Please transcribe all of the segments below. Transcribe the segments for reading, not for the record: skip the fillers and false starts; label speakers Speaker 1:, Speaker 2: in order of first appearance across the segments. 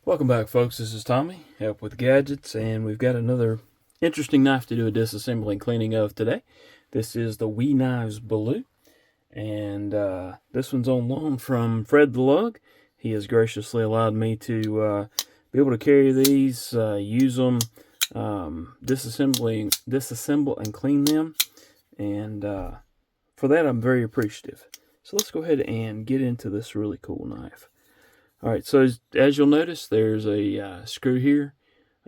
Speaker 1: Welcome back, folks. This is Tommy, Help with Gadgets, and we've got another interesting knife to do a disassembly and cleaning of today. This is the WEKNIFE's Baloo, and this one's on loan from FredTheLug. He has graciously allowed me to be able to carry these, use them, disassemble and clean them, and for that I'm very appreciative. So let's go ahead and get into this really cool knife. Alright, so as you'll notice, there's a screw here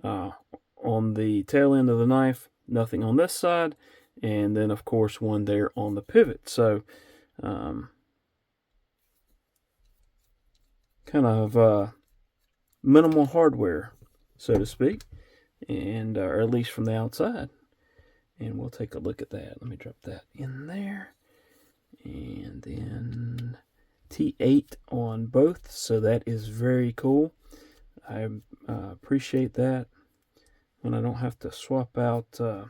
Speaker 1: on the tail end of the knife, nothing on this side, and then of course one there on the pivot. So kind of minimal hardware, so to speak, and or at least from the outside. And we'll take a look at that. Let me drop that in there, and then T8 on both, so that is very cool. I appreciate that when I don't have to swap out the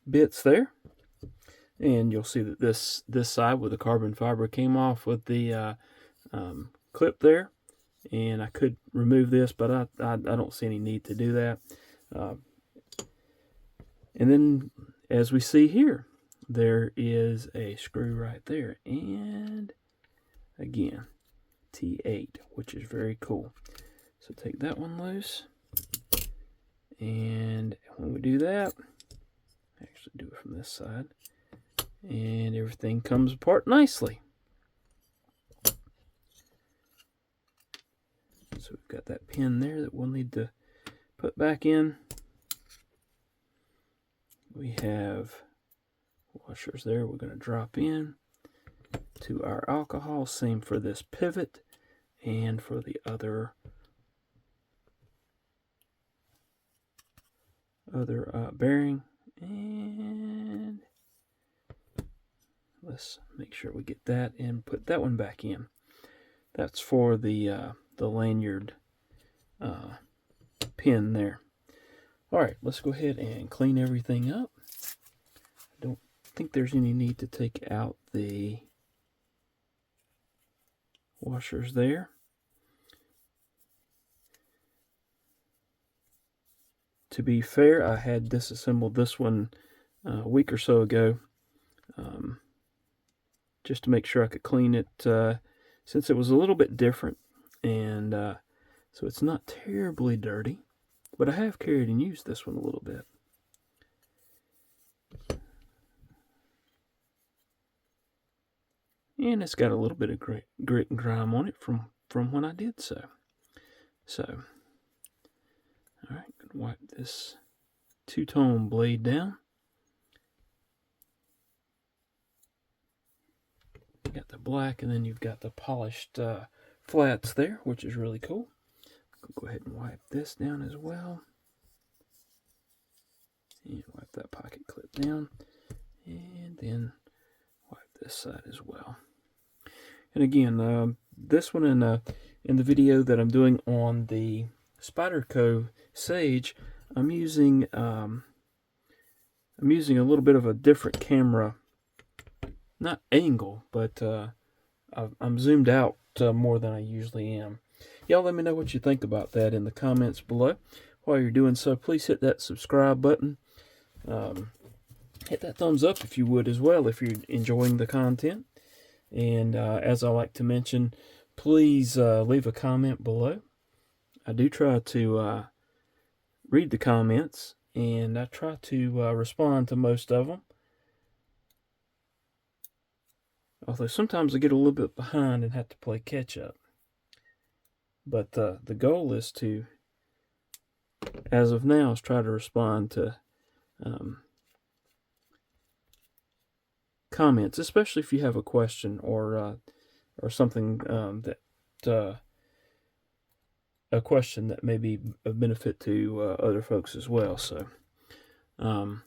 Speaker 1: bits there. And you'll see that this side with the carbon fiber came off with the clip there, and I could remove this, but I don't see any need to do that. And then, as we see here, there is a screw right there, and again, T8, which is very cool. So take that one loose, and when we do that, actually do it from this side, and everything comes apart nicely. So we've got that pin there that we'll need to put back in. We have washers there we're going to drop in to our alcohol. Same for this pivot and for the other bearing. And let's make sure we get that and put that one back in. That's for the lanyard pin there. Alright, let's go ahead and clean everything up. I don't think there's any need to take out the washers there. To be fair, I had disassembled this one a week or so ago, just to make sure I could clean it, since it was a little bit different, and so it's not terribly dirty. But I have carried and used this one a little bit. And it's got a little bit of grit and grime on it from when I did so. So, alright, wipe this two-tone blade down. You got the black, and then you've got the polished flats there, which is really cool. Go ahead and wipe this down as well. And wipe that pocket clip down. And then wipe this side as well. And again, this one in the video that I'm doing on the Spyderco Sage, I'm using a little bit of a different camera, not angle, but I'm zoomed out more than I usually am. Y'all let me know what you think about that in the comments below. While you're doing so, please hit that subscribe button. Hit that thumbs up if you would as well, if you're enjoying the content. And as I like to mention, please leave a comment below. I do try to read the comments, and I try to respond to most of them. Although sometimes I get a little bit behind and have to play catch up. But the goal is to, as of now, is try to respond to comments, especially if you have a question or something a question that may be of benefit to other folks as well. So, and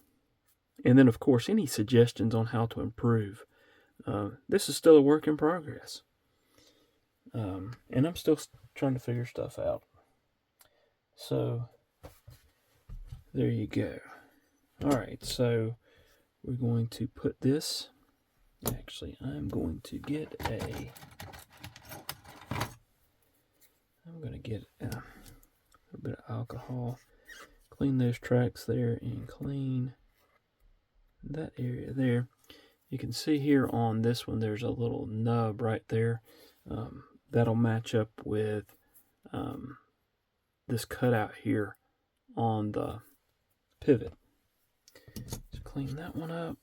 Speaker 1: then of course any suggestions on how to improve. This is still a work in progress, and I'm still trying to figure stuff out. So there you go. Alright, so we're going to put this Actually, I'm going to get a little bit of alcohol, clean those tracks there, and clean that area there. You can see here on this one, there's a little nub right there. That'll match up with this cutout here on the pivot. So clean that one up.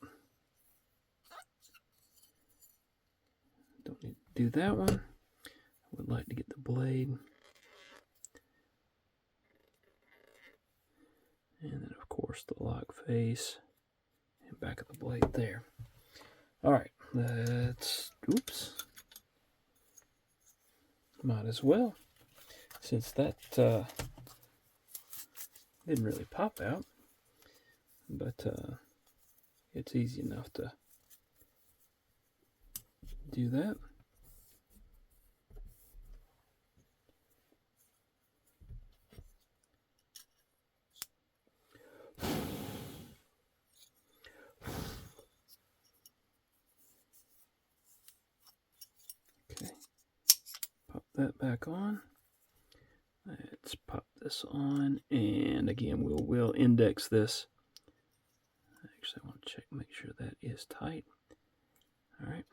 Speaker 1: Don't need to do that one. I would like to get the blade. And then, of course, the lock face and back of the blade there. All right, oops. Might as well, since that didn't really pop out, but it's easy enough to do that. Okay, pop that back on. Let's pop this on, and again, we'll index this. Actually, I want to check, make sure that is tight. All right,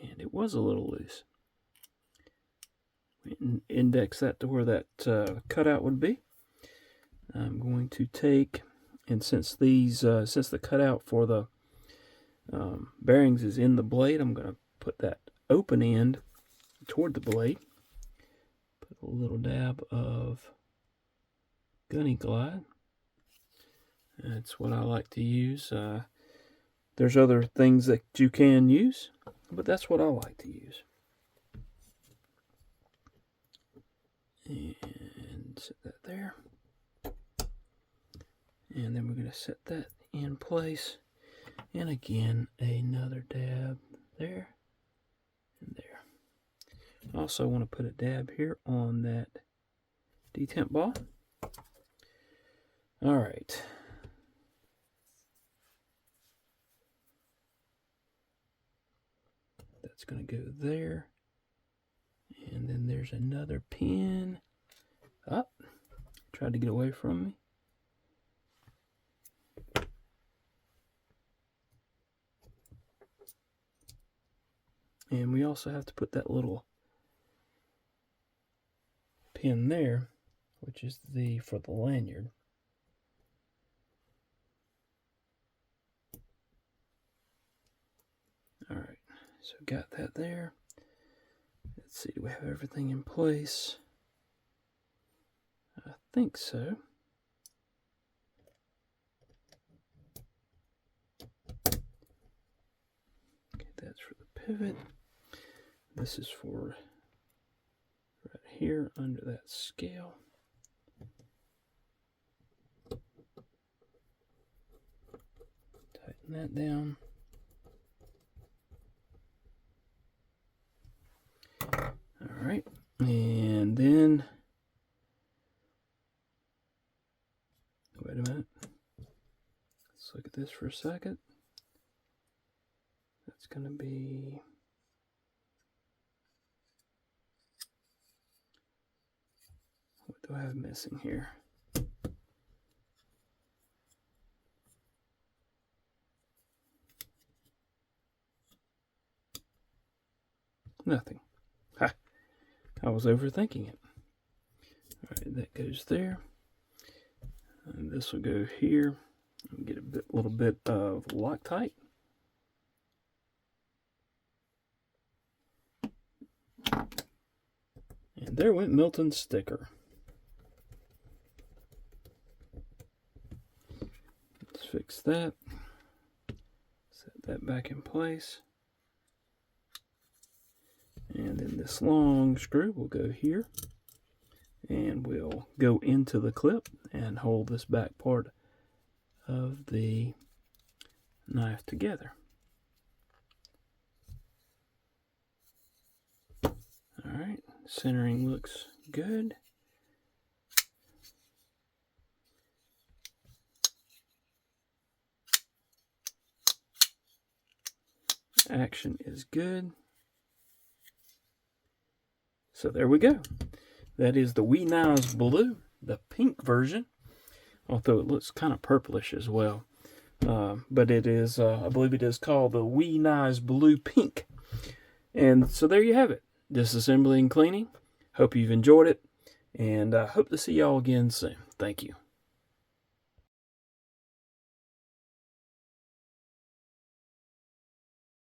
Speaker 1: and it was a little loose. We index that to where that cutout would be. I'm going to take, and since the cutout for the bearings is in the blade, I'm going to put that open end toward the blade. Put a little dab of Gunny Glide. That's what I like to use. There's other things that you can use, but that's what I like to use. And set that there. And then we're going to set that in place. And again, another dab there and there. I also want to put a dab here on that detent ball. All right. That's going to go there. And then there's another pin. Up. Tried to get away from me. And we also have to put that little pin there, which is for the lanyard. All right, so got that there. Let's see, do we have everything in place? I think so. Okay, that's for the pivot. This is for right here under that scale. Tighten that down. All right, and then, wait a minute. Let's look at this for a second. That's going to be, what do I have missing here? Nothing. Ha! I was overthinking it. All right, that goes there. And this will go here. And get a little bit of Loctite. And there went Milton's sticker. Let's fix that. Set that back in place. And then this long screw will go here. And we'll go into the clip and hold this back part of the knife together. All right, centering looks good. Action is good. So there we go. That is the WEKNIFE Baloo, the pink version, although it looks kind of purplish as well. But it is, I believe it is called the WEKNIFE Baloo Pink. And so there you have it. Disassembly and cleaning. Hope you've enjoyed it. And I hope to see y'all again soon. Thank you.